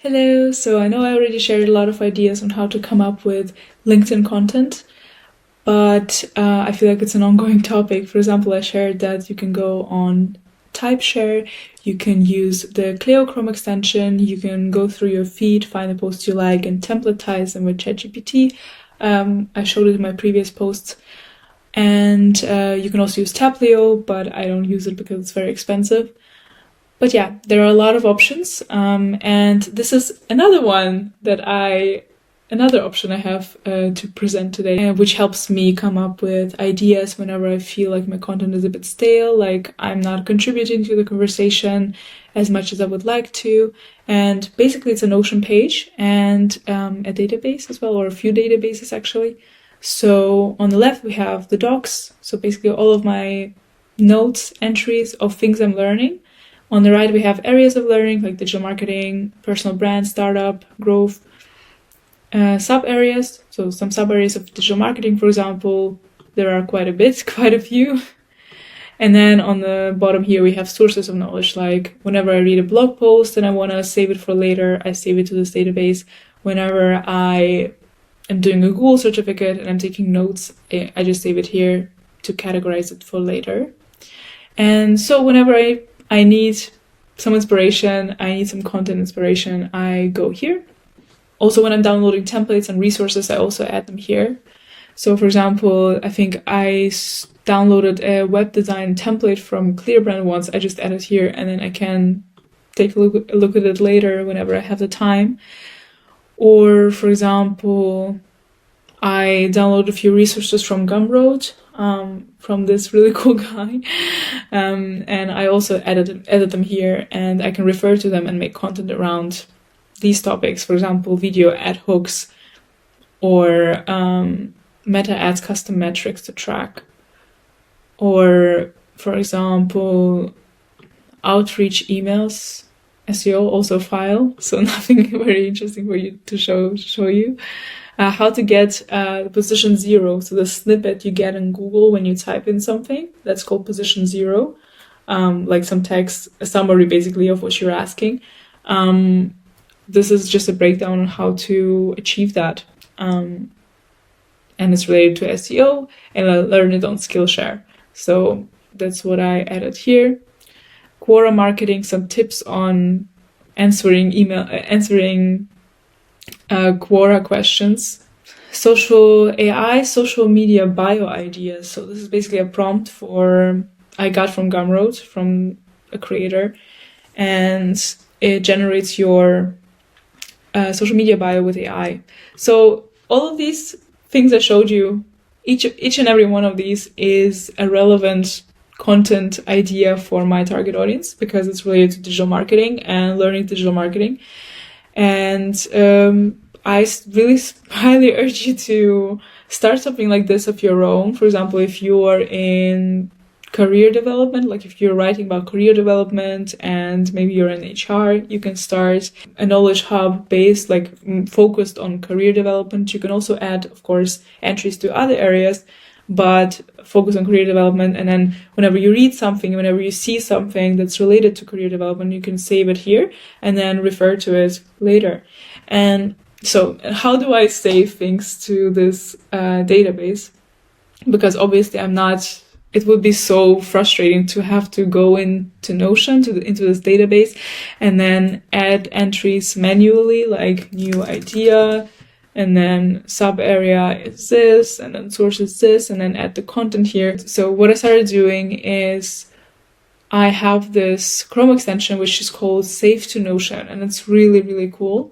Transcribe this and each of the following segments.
Hello, so I know I already shared a lot of ideas on how to come up with LinkedIn content, but I feel like it's an ongoing topic. For example, I shared that you can go on TypeShare, you can use the Clio Chrome extension, you can go through your feed, find the posts you like, and templatize them with ChatGPT. I showed it in my previous posts. And you can also use Tablio, but I don't use it because it's very expensive. But yeah, there are a lot of options, and this is another option I have to present today, which helps me come up with ideas whenever I feel like my content is a bit stale, like I'm not contributing to the conversation as much as I would like to. And basically it's a Notion page and a database as well, or a few databases actually. So on the left we have the docs, so basically all of my notes, entries of things I'm learning. On the right, we have areas of learning like digital marketing, personal brand, startup, growth, sub-areas. So some sub-areas of digital marketing, for example, there are quite a few. And then on the bottom here, we have sources of knowledge. Like whenever I read a blog post and I want to save it for later, I save it to this database. Whenever I am doing a Google certificate and I'm taking notes, I just save it here to categorize it for later. And so whenever I need some inspiration, I need some content inspiration, I go here. Also, when I'm downloading templates and resources, I also add them here. So for example, I think I downloaded a web design template from Clearbrand once. I just add it here and then I can take a look at it later whenever I have the time. Or for example, I downloaded a few resources from Gumroad, from this really cool guy, and I also edit them here, and I can refer to them and make content around these topics. For example, video ad hooks, or meta ads custom metrics to track, or for example, outreach emails, SEO, also file. So nothing very interesting for you to show you. How to get the position 0. So the snippet you get in Google when you type in something, that's called position 0. Like some text, a summary basically of what you're asking. This is just a breakdown on how to achieve that. And it's related to SEO, and I learned it on Skillshare. So that's what I added here. Quora marketing, some tips on answering Quora questions. Social AI, social media bio ideas. So this is basically a prompt I got from Gumroad, from a creator, and it generates your social media bio with AI. So all of these things I showed you, each and every one of these is a relevant content idea for my target audience because it's related to digital marketing and learning digital marketing. And I really highly urge you to start something like this of your own. For example, if you are in career development, like if you're writing about career development and maybe you're in HR, you can start a knowledge hub based, like focused on career development. You can also add, of course, entries to other areas, but focus on career development. And then whenever you read something, whenever you see something that's related to career development, you can save it here and then refer to it later. And so how do I save things to this database? Because obviously it would be so frustrating to have to go into Notion, into this database, and then add entries manually, like new idea, and then sub area is this, and then source is this, and then add the content here. So what I started doing is I have this Chrome extension, which is called Save to Notion, and it's really, really cool.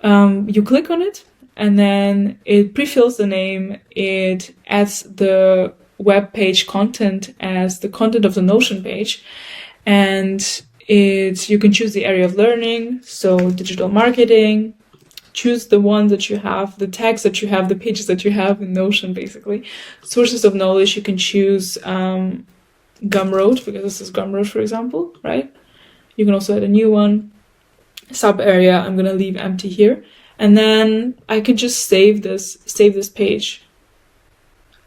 You click on it, and then it pre-fills the name. It adds the web page content as the content of the Notion page, and you can choose the area of learning, so digital marketing. Choose the ones that you have, the tags that you have, the pages that you have in Notion, basically. Sources of knowledge, you can choose Gumroad, because this is Gumroad, for example, right? You can also add a new one. Sub area, I'm gonna leave empty here. And then I can just save this page.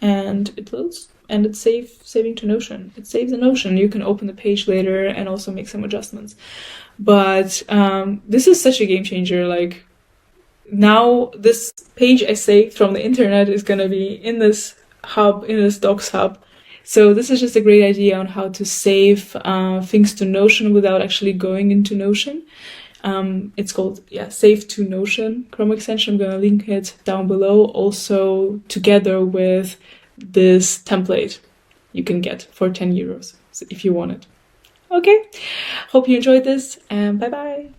And it loads, and it's saving to Notion. It saves in Notion. You can open the page later and also make some adjustments. But this is such a game changer. Like, now this page I saved from the internet is going to be in this hub, in this docs hub. So this is just a great idea on how to save things to Notion without actually going into Notion. It's called, Save to Notion Chrome extension. I'm going to link it down below, also together with this template you can get for 10 euros if you want it. Okay, hope you enjoyed this, and bye bye.